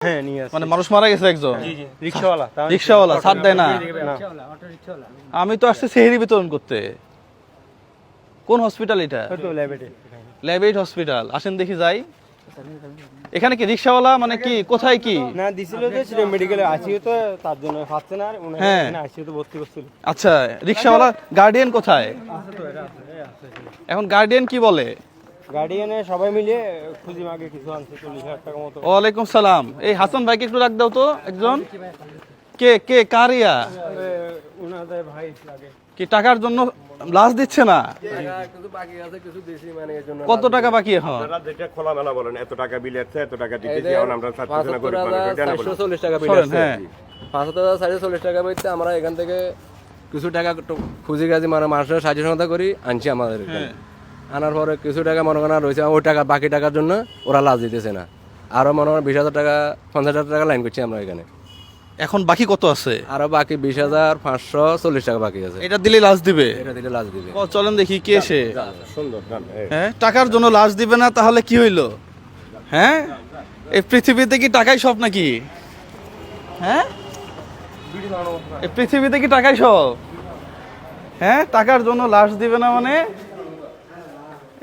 হ্যাঁ নিয়ে আসছে। মানে মানুষ মারা গেছে একজন? জি জি, রিকশাওয়ালা। রিকশাওয়ালা ছাড় দেয় না? না। আমি তো আসছি সেহরি বিতরণ করতে। কোন হসপিটাল এটা? ওই তো ল্যাবেটে। ল্যাবেট হসপিটাল। আসেন দেখি যাই। এখানে কি রিকশাওয়ালা মানে কি কোথায় কি? না দিছিল যে সেটা মেডিকেলে আইসিইউ তো তার জন্য পাচ্ছে না আর উনি হ্যাঁ। এখানে আইসিইউ তো ভর্তি করছিল। আচ্ছা, রিকশাওয়ালা গার্ডিয়ান কোথায়? আছে তো এটা আছে, এই আছে এখানে। এখন গার্ডিয়ান কি বলে? গার্ডিয়ানে সবাই মিলে খুঁজি মাগে কিছু আনছে 40,000 টাকা মতো। ওয়ালাইকুম সালাম। এই হাসান ভাইকে একটু ডাক দাও তো একজন। কে কে কারিয়া? উনাদের ভাই লাগে। কি টাকার জন্য লাশ দিচ্ছে না? কিছু বাকি আছে কিছু বেশি মানে এর জন্য। কত টাকা বাকি এখন? আপনারা যেটা খোলামেলা বলেন এত টাকা বিল আছে এত টাকা দিতেছি এখন আমরা ছাত্রছাত্রী না গরিব মানুষ কেন বলেন 440 টাকা বিল শোনেন, আছে। হ্যাঁ 5,440 টাকা বইতে আমরা এখান থেকে কিছু টাকা খুঁজি গাছি মানে মানুষের সাহায্য সহায়তা করি আনছি আমাদের এখানে। আনার পরে কিছু টাকা মনে করেন রয়েছে ওই টাকা বাকি টাকার জন্য ওরা লাজ দিতেছে না। আরো মনে করেন 20,000 টাকা 50,000 টাকা লাইন করছি আমরা এখানে। এখন বাকি কত আছে? আরো বাকি 20,540 টাকা বাকি আছে। এটা দিলে লাশ দিবে? এটা দিলে লাজ দিবে। চলেন দেখি কে সে। সুন্দর গান হ্যাঁ টাকার জন্য লাশ দিবে না তাহলে কি হইলো? হ্যাঁ এই পৃথিবীতে কি টাকাই সব নাকি? হ্যাঁ এই পৃথিবীতে কি টাকাই সব? হ্যাঁ টাকার জন্য লাশ দিবে না মানে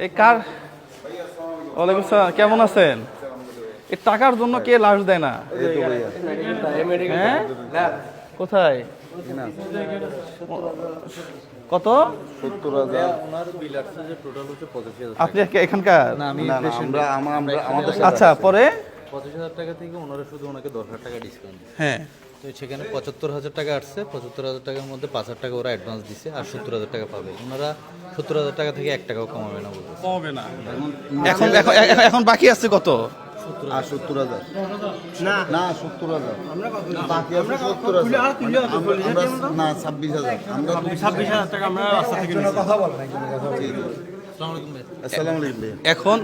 এই কার? ওয়ালাইকুম আসসালাম, কেমন আছেন? এই টাকার জন্য কে লাশ দেয় না? হ্যাঁ কোথায়? কত? 70,000। আপনি এখানকার? না, আমাদের আচ্ছা পরে 25,000 টাকা থেকে ওনারা শুধু ওনাকে 10,000 টাকা ডিসকাউন্ট। হ্যাঁ তো সেখানে 75,000 টাকা আসছে, 75,000 টাকার মধ্যে 5,000 টাকা ওরা অ্যাডভান্স দিছে আর 70,000 টাকা পাবে। ওনারা 70,000 টাকা থেকে 1 টাকাও কমাবে না বলতে। কমবে না। এখন এখন এখন বাকি আছে কত? আর 70,000 না 70,000 বাকি আছে 70,000 না 26,000 আমরা 26,000 টাকা আমরা রাস্তা থেকে নিয়েছি। আসসালামু আলাইকুম ভাই। এখন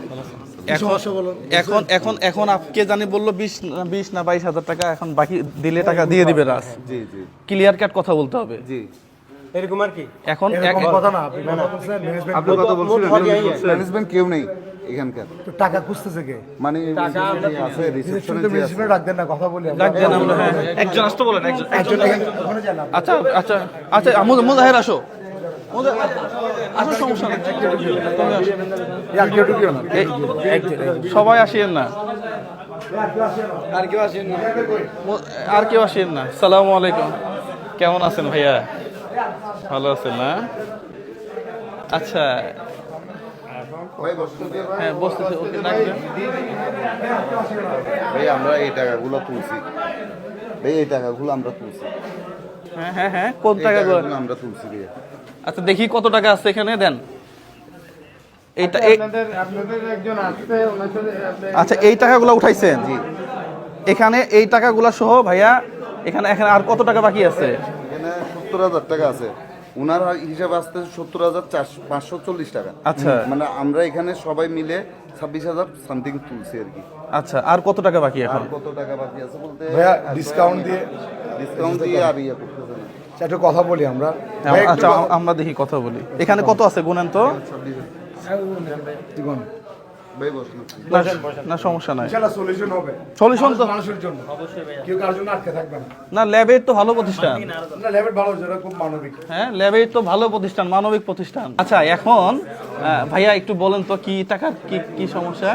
এখন এখন এখন আপকে জানি বললো 20 না 22,000 টাকা এখন বাকি দিলে টাকা দিয়ে দিবে রাস। জি জি ক্লিয়ার কাট কথা বলতে হবে। জি এরকম আর কি। এখন কথা না আপনি আপনি কথা বলছিলেন ম্যানেজমেন্ট কেউ নেই এখানকার টাকা খুঁজতেছে কে? মানে আছে রিসেপশনে রিসেপশনে ডাক দেন না, কথা বলি আমরা। ডাক দেন আমরা। হ্যাঁ, একজন আসতে বলেন একজন। একজন ওখানে যান না। আচ্ছা আচ্ছা আচ্ছা মুজাহির আসো। আসো সমস্যা নেই। আর কেউ ঢুকিও না। সবাই আসিয়েন না। আর কেউ আসেন না। আর কেউ আসিয়েন না। সালামু আলাইকুম, কেমন আছেন ভাইয়া? ভালো আছেন না? আচ্ছা হ্যাঁ বসতেছে, ওকে ডাকবেন। ভাই আমরা এই টাকাগুলো তুলছি ভাই, এই টাকাগুলো আমরা তুলছি, হ্যাঁ হ্যাঁ হ্যাঁ কোন এই টাকাগুলো? টাকাগুলো আমরা তুলছি ভাইয়া। আচ্ছা দেখি কত টাকা আছে এখানে, দেন। এইটা আপনাদের একজন আসছে ওনার সাথে আচ্ছা এই টাকাগুলো উঠাইছেন? এখানে এই টাকাগুলো সহ ভাইয়া এখানে এখানে আর কত টাকা বাকি আছে? এখানে 70,000 টাকা আছে, ওনার হিসাব আসতে 70,540 টাকা। আচ্ছা মানে আমরা এখানে সবাই মিলে 26,000 সামথিং তুলছি আর কি। আচ্ছা আর কত টাকা বাকি এখন? আর কত টাকা বাকি আছে বলতে ভাইয়া ডিসকাউন্ট দিয়ে আর ইয়ে করতেছে না। একটা কথা বলি আমরা। আচ্ছা আমরা দেখি কথা বলি। এখানে কত আছে গুনেন তো। জীবন ভাই বসুন আপনি। না সমস্যা নাই, ইনশাআল্লাহ সলিউশন হবে। সলিউশন তো মানুষের জন্য কেউ কার জন্য আটকে থাকবে না। না। ল্যাবের তো ভালো প্রতিষ্ঠান। না লেভেল ভালো, যেটা খুব মানবিক। হ্যাঁ ল্যাবের তো ভালো প্রতিষ্ঠান, মানবিক প্রতিষ্ঠান। আচ্ছা এখন ভাইয়া একটু বলেন তো কি টাকার কি কি সমস্যা?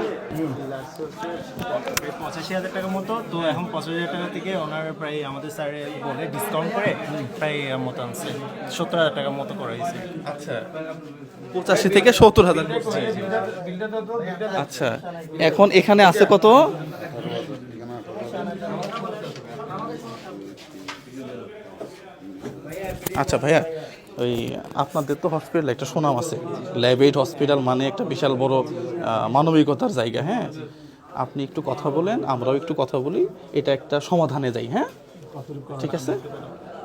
85,000 টাকার মতো। তো এখন 50,000 টাকা থেকে ওনার প্রায় আমাদের স্যার বলে ডিসকাউন্ট করে প্রায় মতো আনছে 70,000 টাকার মতো করা হয়েছে। আচ্ছা 85 থেকে 70,000। আচ্ছা এখন এখানে আছে কত? আচ্ছা ভাইয়া ওই আপনাদের তো হসপিটাল একটা সুনাম আছে, ল্যাবেট হসপিটাল মানে একটা বিশাল বড় মানবিকতার জায়গা। হ্যাঁ আপনি একটু কথা বলেন, আমরাও একটু কথা বলি, এটা একটা সমাধানে যাই। হ্যাঁ ঠিক আছে,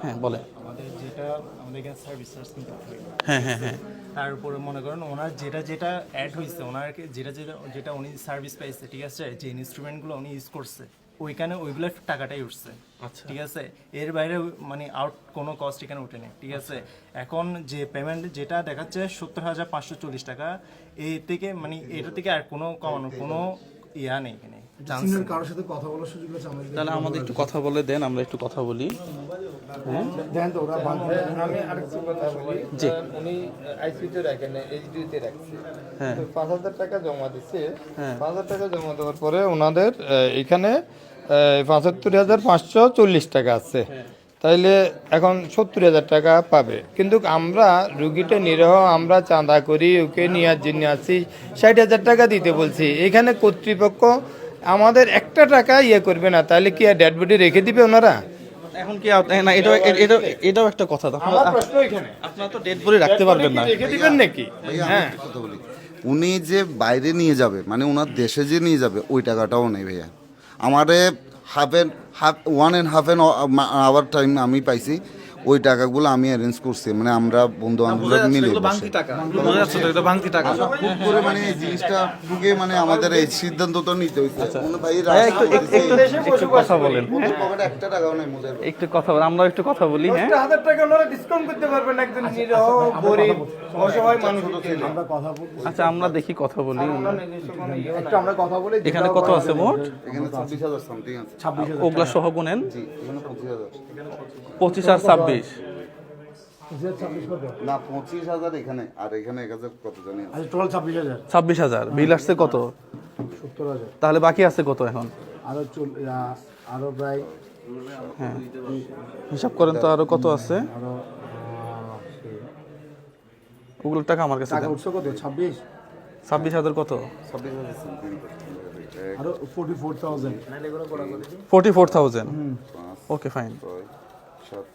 হ্যাঁ বলেন। আমাদের যেটা আমাদের এখানে সার্ভিস চার্জ নিতে হবে। হ্যাঁ হ্যাঁ হ্যাঁ তার উপরে মনে করেন ওনার যেটা যেটা অ্যাড হয়েছে, ওনার যেটা যেটা যেটা উনি সার্ভিস পাইছে, ঠিক আছে, যে ইনস্ট্রুমেন্টগুলো উনি ইউজ করছে ওইখানে ওইগুলোর টাকাটাই উঠছে। ঠিক আছে, এর বাইরে মানে আউট কোনো কস্ট এখানে উঠেনি। ঠিক আছে, এখন যে পেমেন্ট যেটা দেখাচ্ছে 70,540 টাকা, এই থেকে মানে এটা থেকে আর কোনো কমানো কোনো ইয়া নেই এখানে চান্স সিনিয়র কারোর সাথে কথা বলার সুযোগ আছে আমাদের? তাহলে আমাদের একটু কথা বলে দেন, আমরা একটু কথা বলি। দেন তো ওরা বান্ধব। আমি আরেকটু কথা বলি। জি। উনি আইসিইউতে রাখেন না, এইচডিতে রাখছে। হ্যাঁ। তো 5,000 টাকা জমা দিচ্ছে। হ্যাঁ। 5,000 টাকা জমা দেওয়ার পরে ওনাদের এখানে 75,540 টাকা আছে। তাইলে এখন 70,000 টাকা পাবে, কিন্তু আমরা রুগীটা নিরহ আমরা চাঁদা করি ওকে নেওয়ার জন্য আছি, 60,000 টাকা দিতে বলছি। এখানে কর্তৃপক্ষ আমাদের একটা টাকা ইয়ে করবে না, তাহলে কি আর ডেড বডি রেখে দিবে ওনারা? এখন কি না, এটাও একটা কথা। আমার প্রশ্ন এখানে, আপনারা তো ডেড বডি রাখতে পারবেন না। রেখে দিবেন নাকি? হ্যাঁ, কথা বলি, উনি যে বাইরে নিয়ে যাবে মানে ওনার দেশে যে নিয়ে যাবে ওই টাকাটাও নেই ভাইয়া। আমারে হাফ 1.5 আওয়ার টাইম আমি পাইছি, ওই টাকাগুলো আমি অ্যারেঞ্জ করছি, মানে আমরা বন্ধু বান্ধবরা মিলে বসে। খুব করে মানে এই জিনিসটা ঢুকে মানে আমাদের এই সিদ্ধান্তটা নিতে হয়েছে। ভাই একটু কথা বলেন, পকেটে 1 টাকাও নেই মোদের। একটু কথা বলেন, আমরা একটু কথা বলি। হ্যাঁ, 1,000 টাকা ওনারা ডিসকাউন্ট করতে পারবেন একজন নিরহ গরিব অসহায় মানুষ। আমরা কথা বলবো। আচ্ছা আমরা দেখি কথা বলি। একটু আমরা কথা বলি। এখানে কত আছে মোট? এখানে 26,000 সামথিং আছে। 26,000 ওগুলা সহ গুনেন। জি, এখানে 25,000। 25 আর 26। 26 কত? না 25,000 এখানে, আর এখানে 1,000 কত জানি আছে। আচ্ছা টোটাল 26,000। 26,000 বিল আসছে কত? 70,000। তাহলে বাকি আছে কত এখন? আরো প্রায় হ্যাঁ, হিসাব করেন তো আরো কত আছে। আরো ওগুলো টাকা আমার কাছে টাকা দেন। উঠছে কত? 26। 26,000 কত? 26,000 সামথিং। আরো 44,000। 44,000। Okay fine. 7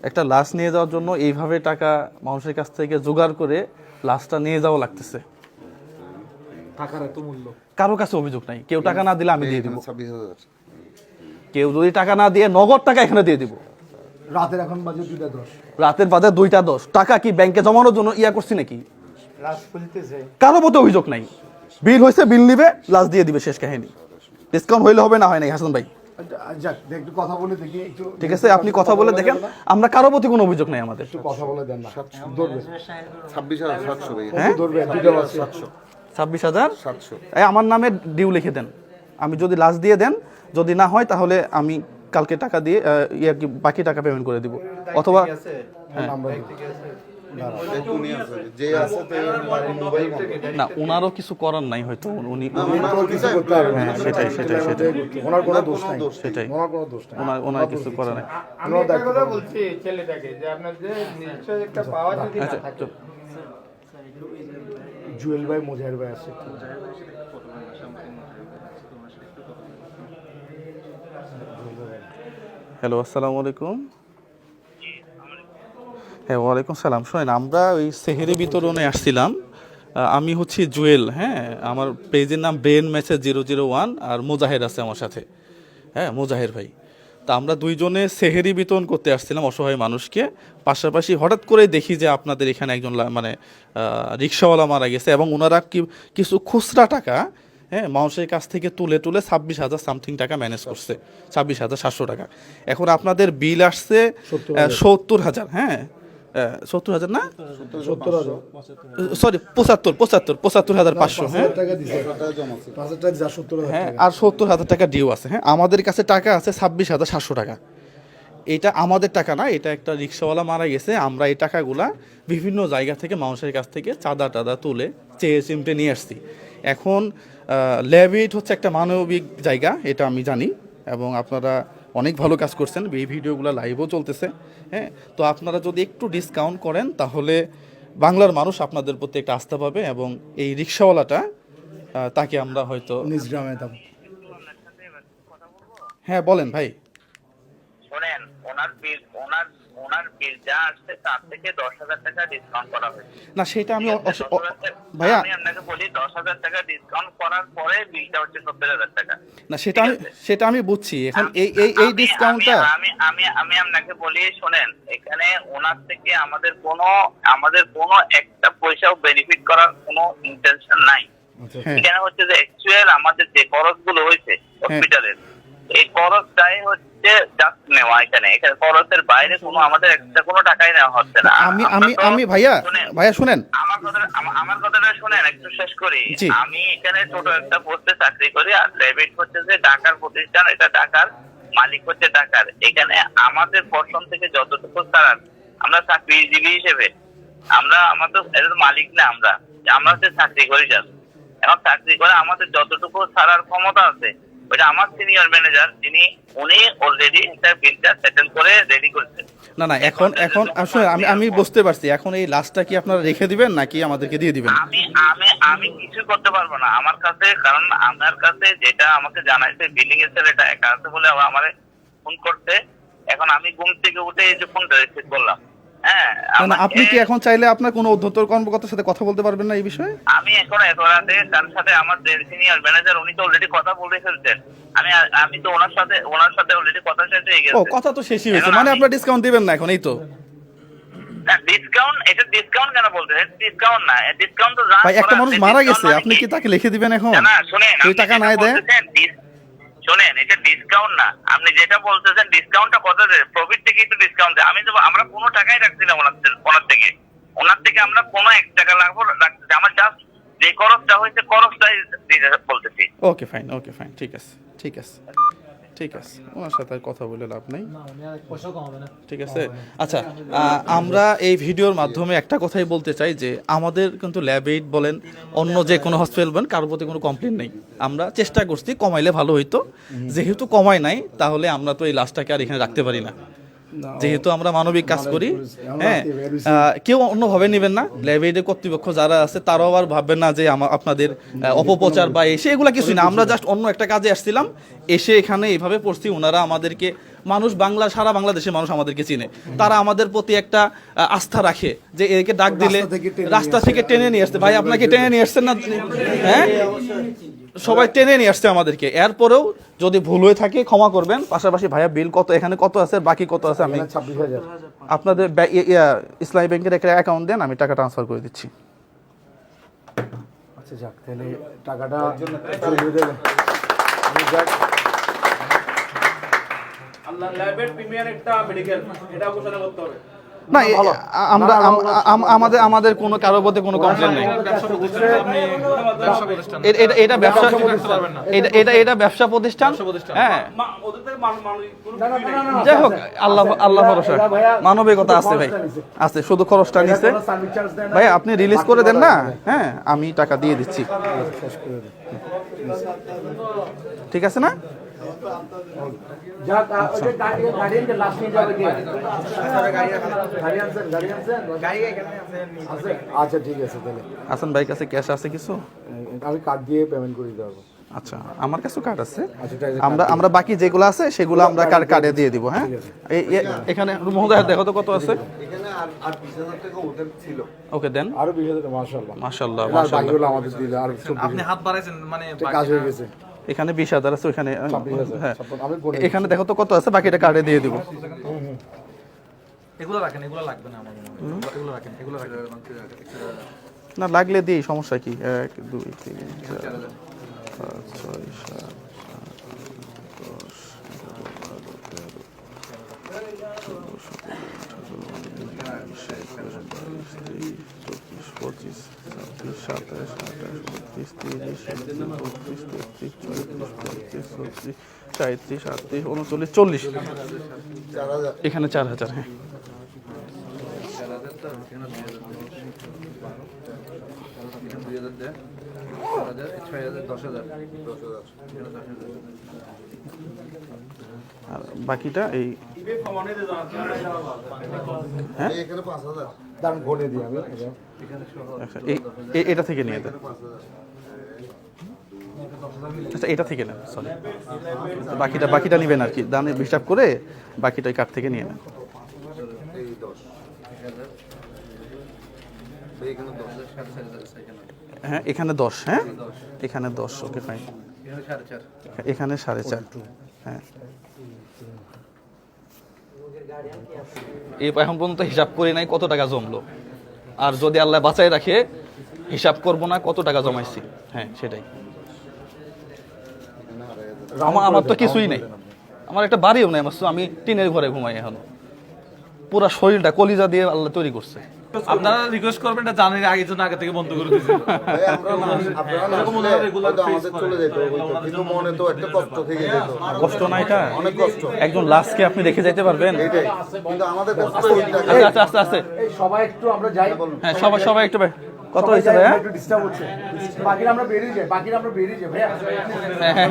একটা লাশ নিয়ে যাওয়ার জন্য এইভাবে টাকা মানুষের কাছ থেকে জোগাড় করে লাশটা নিয়ে যাওয়া লাগতেছে। টাকার এত মূল্য। কারো কাছে অভিযোগ নাই, কেউ টাকা না দিলে আমি দিয়ে দিব। 26,000। কেউ যদি টাকা না দিয়ে নগদ টাকা এখানে দিয়ে দিব। রাতের এখন বাজে 2:10। রাতের বাজে 2:10, টাকা কি ব্যাংকে জমানোর জন্য ইয়া করছি নাকি? লাশ খুলতেছে। কারো প্রতি অভিযোগ নাই। বিল হয়েছে, বিল নিবে, লাশ দিয়ে দিবে, শেষ কাহিনী। ডিসকাউন্ট হইলে হবে, না হয় নাই। হাসান ভাই যাক একটু কথা বলে দেখি একটু। ঠিক আছে, আপনি কথা বলে দেখেন। আমরা কারো প্রতি কোনো অভিযোগ নাই আমাদের। একটু কথা বলে দেন না। ধরবে। 26,700 ভাই। হ্যাঁ, ধরবে দুটো আছে। 26,700। এই আমার নামে ডিউ লিখে দেন। আমি যদি লাশ দিয়ে দেন, যদি না হয় তাহলে আমি কালকে টাকা দিয়ে বাকি টাকা পেমেন্ট করে দিব। অথবা উনি আছে, যে আছে তে মোবাইল না, ওনারও কিছু করার নাই হয়তো। উনি কিছু করতে পারবে না। সেটাই। ওনার কোনো দোষ নাই। সেটাই। ওনার কোনো দোষ নাই। ওনার কিছু করার নাই। আমি একটা কথা বলছি ছেলেটাকে, যে আপনার যে নিশ্চয় একটা পাওয়া যদি না থাকে। জুয়েল ভাই, মোজাহির ভাই আছে। হ্যালো, আসসালামু আলাইকুম। হ্যাঁ, ওয়ালাইকুম সালাম। শোনেন, আমরা ওই সেহেরি বিতরণে আসছিলাম। আমি হচ্ছি জুয়েল। হ্যাঁ, আমার পেজের নাম ব্রেন ম্যাচে 001, আর মোজাহের আছে আমার সাথে। হ্যাঁ, মোজাহের ভাই। তা আমরা দুইজনে সেহেরি বিতরণ করতে আসছিলাম অসহায় মানুষকে। পাশাপাশি হঠাৎ করে দেখি যে আপনাদের এখানে একজন মানে রিক্সাওয়ালা মারা গেছে, এবং ওনারা কিছু খুচরা টাকা, হ্যাঁ, মানুষের কাছ থেকে তুলে 26,000 সামথিং টাকা ম্যানেজ করছে। 26,700 টাকা। এখন আপনাদের বিল আসছে 70,000। হ্যাঁ, 70,000 না, সরি 75,500। হ্যাঁ, টাকা দিছে। 5,000 টাকা দিছে, 70,000 হ্যাঁ, টাকা। আর 70,000 টাকা ডিউ আছে। হ্যাঁ, আমাদের কাছে টাকা আছে 26,700 টাকা। এটা আমাদের টাকা না, এটা একটা রিক্সাওয়ালা মারা গেছে। আমরা এই টাকাগুলা বিভিন্ন জায়গা থেকে মানুষের কাছ থেকে চাঁদা টাদা তুলে চেয়ে চিমটে নিয়ে আসছি। এখন ল্যাবিট হচ্ছে একটা মানবিক জায়গা, এটা আমি জানি, এবং আপনারা অনেক ভালো কাজ করছেন। এই ভিডিওগুলো লাইভও চলতেছে। হ্যাঁ, তো আপনারা যদি একটু ডিসকাউন্ট করেন তাহলে বাংলার মানুষ আপনাদের প্রতি একটা আস্থা পাবে, এবং এই রিক্সাওয়ালাটা তাকে আমরা হয়তো নিজ গ্রামে দাম। হ্যাঁ বলেন ভাই। শোনেন, ওনার বিল যা আসছে তার থেকে 10,000 টাকা ডিসকাউন্ট করা হয়েছে। না, সেটা আমি ভাইয়া, আমি আপনাকে বলি 10,000 টাকা ডিসকাউন্ট করার পরে বিলটা হচ্ছে 70,000 টাকা। না, সেটা আমি বুঝছি। এখন এই ডিসকাউন্টটা আমি আপনাকে বলি, শোনেন, এখানে ওনার থেকে আমাদের কোনো একটা পয়সাও বেনিফিট করার কোনো ইন্টেনশন নাই। হ্যাঁ। এখানে হচ্ছে যে অ্যাকচুয়াল আমাদের যে খরচগুলো হয়েছে হসপিটালের, এই খরচটাই হচ্ছে জাস্ট নেওয়া। এখানে খরচের বাইরে কোনো আমাদের এক্সট্রা কোনো টাকাই নেওয়া হচ্ছে না। আমি ভাইয়া শুনেন, আমার কথাটা শুনেন, একটু শেষ করি। জি। আমি এখানে ছোট একটা পোস্টে চাকরি করি, আর লেবেট হচ্ছে যে ঢাকার প্রতিষ্ঠান, এটা ঢাকার, মালিক হচ্ছে ঢাকার। এখানে আমাদের পর্ষণ থেকে যতটুকু ছাড়ার, আমরা চাকরিজীবী হিসেবে আমরা আমাদের মালিক না, আমরা হচ্ছে চাকরি করি যার। এখন চাকরি করে আমাদের যতটুকু ছাড়ার ক্ষমতা আছে, ওইটা আমার সিনিয়র ম্যানেজার উনি অলরেডি একটা বিলটা সেটেল করে রেডি করেছেন। না এখন আসলে আমি বুঝতে পারছি, এখন এই লাস্টটা কি আপনারা রেখে দিবেন নাকি আমাদেরকে দিয়ে দিবেন? আমি কিছু করতে পারবো না আমার কাছে, কারণ আমার কাছে যেটা আমাকে জানাইছে বিলিং এর ছেলেটা একা আছে বলে আমারে ফোন করতে। এখন আমি ঘুম থেকে উঠে এই যে ফোনটা রিসিভ করলাম। হ্যাঁ, না আপনি কি এখন চাইলে আপনার কোনো ঊর্ধ্বতন কর্মকর্তার সাথে কথা বলতে পারবেন না এই বিষয়ে? আমি এখন এত রাতে তার সাথে আমার সিনিয়র ম্যানেজার উনি তো অলরেডি কথা বলে ফেলছেন। আমি তো ওনার সাথে অলরেডি কথা শেষ হয়ে গেছে। ও, কথা তো শেষই হয়েছে, মানে আপনারা ডিসকাউন্ট দিবেন না এখন, এই তো? ডিসকাউন্ট কেন বলতেছেন? ডিসকাউন্ট না, ডিসকাউন্ট তো ভাই একটা মানুষ মারা গেছে, আপনি কি তাকে লিখে দিবেন এখন? না শুনেন, ওই টাকা নাই দেয়। শোনেন, এটা ডিসকাউন্ট না। আপনি যেটা বলতেছেন ডিসকাউন্টটা কত দেয়? প্রফিট থেকে একটু ডিসকাউন্ট দেয়। আমরা কোনো টাকাই রাখছি না ওনার থেকে আমরা কোনো 1 টাকা রাখছি। আমার জাস্ট যে খরচটা হয়েছে খরচটাই দিতে বলতেছি। ওকে ফাইন, ঠিক আছে, ওনার সাথে আর কথা বলে লাভ নাই, ঠিক আছে। আচ্ছা, আমরা এই ভিডিওর মাধ্যমে একটা কথাই বলতে চাই যে আমাদের কিন্তু ল্যাব এইড বলেন, অন্য যে কোনো হসপিটাল বলেন, কারোর প্রতি কোনো কমপ্লেন নেই। আমরা চেষ্টা করছি, কমাইলে ভালো হইতো। যেহেতু কমাই নাই, তাহলে আমরা তো এই লাশটাকে আর এখানে রাখতে পারি না। যেহেতু আমরা মানবিক কাজ করি, হ্যাঁ, কেউ অন্যভাবে নেবেন না। ল্যাব এইডের কর্তৃপক্ষ যারা আছে তারাও আর ভাববেন না যে আপনাদের অপপ্রচার বা এসে এগুলা কিছুই না। আমরা জাস্ট অন্য একটা কাজে আসছিলাম, এসে এখানে এইভাবে পড়ছি। ওনারা আমাদেরকে, সারা বাংলাদেশের মানুষ আমাদেরকে চিনে, তারা আমাদের প্রতি একটা আস্থা রাখে যে একে ডাক দিলে রাস্তা থেকে টেনে নিয়ে আসতে। ভাই আপনাকে টেনে নিয়ে আসছেন না? হ্যাঁ, সবাই টেনে নিয়ে আসছে আমাদেরকে। এরপরেও যদি ভুল হয়ে থাকে ক্ষমা করবেন। পাশাপাশি ভাইয়া বিল কত, এখানে কত আছে, বাকি কত আছে? আমি 26,000 আপনাদের ইসলামী ব্যাংকের একটা অ্যাকাউন্ট দেন, আমি টাকা ট্রান্সফার করে দিচ্ছি। আচ্ছা যাক, তাহলে টাকাটা চলে দেবে। না, আমাদের কোনো কারোর প্রতি কোনো কমপ্লেন নেই। এটা ব্যবসা প্রতিষ্ঠান, হ্যাঁ। যাই হোক, আল্লাহ ভরসা, মানবিকতা আছে ভাই, আছে। শুধু খরচটা নিচ্ছে ভাই, আপনি রিলিজ করে দেন না, হ্যাঁ, আমি টাকা দিয়ে দিচ্ছি, ঠিক আছে না? আচ্ছা ঠিক আছে, তাহলে হাসান ভাই কাছে ক্যাশ আছে কিছু? আমি কার্ড দিয়ে পেমেন্ট করে দিতে পারবো। আচ্ছা, আমার কাছেও কার্ড আছে। আচ্ছা, আমরা বাকি যেগুলো আছে সেগুলো আমরা কার্ডে দিয়ে দিব। হ্যাঁ, এখানে মহোদয় দেখো তো কত আছে। এখানে আর 20,000 টাকা ওদের ছিল। ওকে দেন। আরো 20,000, মাশাআল্লাহ মাশাআল্লাহ। বাকিগুলো আমাদের দিলে আর আপনি হাত বাড়াইছেন, মানে কাজ হয়ে গেছে। এখানে 20,000 আছে, ওখানে হ্যাঁ, এখানে দেখো তো কত আছে, বাকিটা কার্ডে দিয়ে দিব। এগুলো রাখেন, এগুলো লাগবে না আমার মনে হয়। এগুলো রাখেন। না লাগলে দিই, সমস্যা কি? 1 2 3 4 5 6 7 25 27 28 29 30 40 এখানে 4,000। হ্যাঁ, আর বাকিটা এই হ্যাঁ, এখানে 5,000 দাম ঘনে দিই আমি। এটা থেকে নিয়ে দেন। আচ্ছা, এটা থেকে নেন, সরি, বাকিটা নেবেন আর কি, দানে হিসাব করে বাকিটা কার্ড থেকে নিয়ে নেন। হ্যাঁ, এখানে 10, হ্যাঁ এখানে 10, ওকে ফাইন। এখানে 4.5, হ্যাঁ। এখন পর্যন্ত হিসাব করি নাই কত টাকা জমলো, আর যদি আল্লাহ বাঁচাই রাখে হিসাব করব না কত টাকা জমাইছি। হ্যাঁ, সেটাই। আমার তো কিছুই নেই, আমার একটা বাড়িও নেই, আমি টিনের ঘরে ঘুমাই এখন। পুরা শরীরটা কলিজা দিয়ে আল্লাহ তৈরি করছে। আপনারা রিকোয়েস্ট করবেন এটা জানেন আগের জন্য আগে থেকে বন্ধ করে দিয়েছে। কষ্ট না এটা, একজন লাশকে আপনি রেখে যাইতে পারবেন? আচ্ছা আচ্ছা আচ্ছা, সবাই একটু আমরা যাই, হ্যাঁ সবাই একটু কত হয়েছে ভাইয়া? একটু ডিস্টার্ব হচ্ছে, বাকিরা আমরা বেরিয়ে যাই ভাইয়া। হ্যাঁ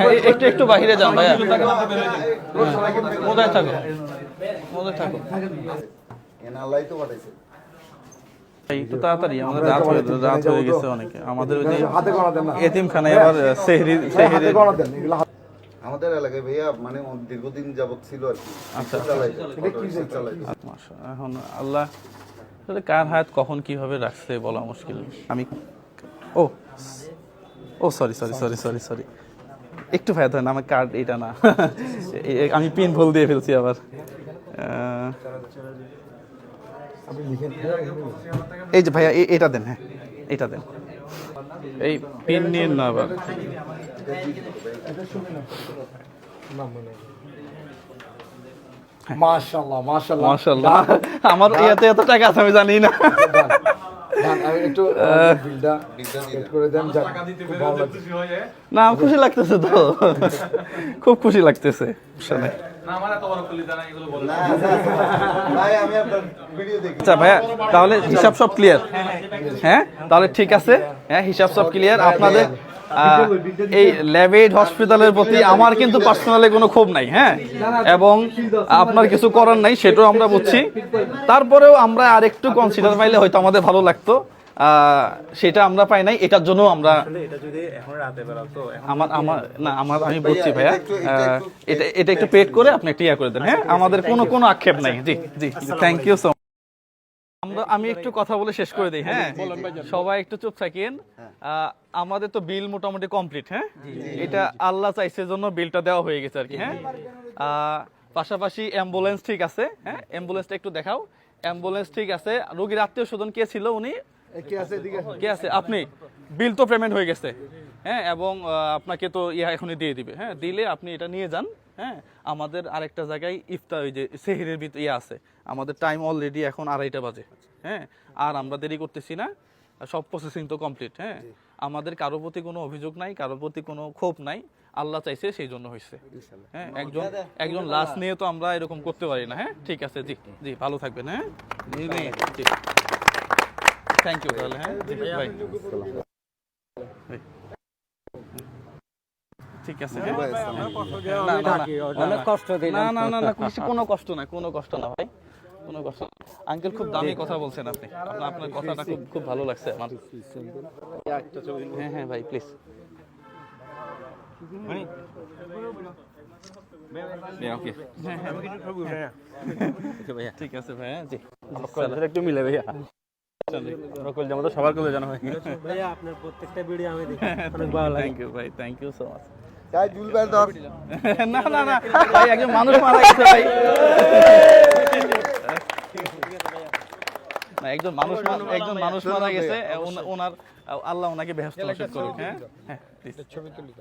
একটু বাহিরে যান ভাইয়া, মোদায় থাকো। একটু তাড়াতাড়ি, আমাদের রাত হয়ে গেছে অনেকে। আমাদের ওই যে এতিমখানায় এবার সেহরি আমাদের এলাকায় ভাইয়া মানে দীর্ঘদিন যাবত ছিল আর কি। আচ্ছা এখন আল্লাহ আসলে কার হায়াত কখন কিভাবে রাখছে বলা মুশকিল। আমি ও সরি একটু ভাইয়া ধরেন, আমার কার্ড এটা না, আমি পিন ভুল দিয়ে ফেলছি আবার। এই যে ভাইয়া এটা দেন, হ্যাঁ এটা দেন, এই পিন নিয়ে না আবার। মাশাআল্লাহ মাশাআল্লাহ, আমার ইয়াতে এত টাকা আছে আমি জানি না। আমি একটু বিলটা সেট করে দেন, খুব ভালো লাগছে। না খুশি লাগতেছে তো, খুব খুশি লাগতেছে। আচ্ছা ভাইয়া, তাহলে হিসাব সব ক্লিয়ার? হ্যাঁ তাহলে ঠিক আছে, হ্যাঁ হিসাব সব ক্লিয়ার। আপনাদের এই ল্যাবেড হসপিটালের প্রতি আমার কিন্তু পার্সোনালি কোনো ক্ষোভ নাই, হ্যাঁ, এবং আপনার কিছু করার নাই সেটাও আমরা বুঝছি। তারপরেও আমরা আরেকটু কনসিডার পাইলে হয়তো আমাদের ভালো লাগতো, সেটা আমরা পাই নাই। এটার জন্য আমরা আমি বলছি ভাইয়া, এটা একটু পেড করে আপনি একটা ইয়া করে দেন, হ্যাঁ আমাদের কোনো আক্ষেপ নাই। জি জি থ্যাংক ইউ সো মাচ। আমি একটু কথা বলে শেষ করে দিই, হ্যাঁ সবাই একটু চুপ থাকেন। আমাদের তো বিল মোটামুটি কমপ্লিট, হ্যাঁ এটা আল্লাহ চাইছে জন্য বিলটা দেওয়া হয়ে গেছে আর কি, হ্যাঁ পাশাপাশি অ্যাম্বুলেন্স ঠিক আছে, হ্যাঁ অ্যাম্বুলেন্সটা একটু দেখাও। অ্যাম্বুলেন্স ঠিক আছে, রোগীর আত্মীয় স্বজন কে ছিল, উনি কে আছে, আপনি বিল তো পেমেন্ট হয়ে গেছে, হ্যাঁ এবং আপনাকে তো এখনই দিয়ে দিবে, হ্যাঁ দিলে আপনি এটা নিয়ে যান। হ্যাঁ আমাদের আরেকটা জায়গায় ইফতার ওই যে সেহরির ভিতরে আছে, আমাদের টাইম অলরেডি এখন 2:30 বাজে, হ্যাঁ আর আমরা দেরি করতেছি না, সব প্রসেসিং তো কমপ্লিট। হ্যাঁ আমাদের কারোর প্রতি কোনো অভিযোগ নাই, কারোর প্রতি কোনো ক্ষোভ নাই, আল্লাহ চাইছে সেই জন্য হয়েছে। হ্যাঁ একজন লাশ নিয়ে তো আমরা এরকম করতে পারি না। হ্যাঁ ঠিক আছে, জি জি ভালো থাকবেন। হ্যাঁ থ্যাংক ইউ তাহলে। হ্যাঁ ভাই ঠিক আছে, অনেক কষ্ট দিলাম। না কোনো কষ্ট না, কোনো কষ্ট না ভাই, কোনো কষ্ট না। আঙ্কেল খুব দামি কথা বলছেন আপনি, আপনার কথাটা খুব ভালো লাগছে আমার। হ্যাঁ ভাই প্লিজ। ঠিক আছে ভাই, জি একটু মিলে ভাইয়া, সবার করে জানা হয় ভাইয়া, আপনার প্রত্যেকটা ভিডিও আমি দেখি, অনেক ভালো লাগে। থ্যাংক ইউ ভাই, থ্যাংক ইউ সো মাচ। না ভাই, একজন মানুষ মারা গেছে ভাই, না একজন মানুষ মারা গেছে, ওনার আল্লাহ ওনাকে বেহেশত নসিব করুক। হ্যাঁ ছবি তুলি।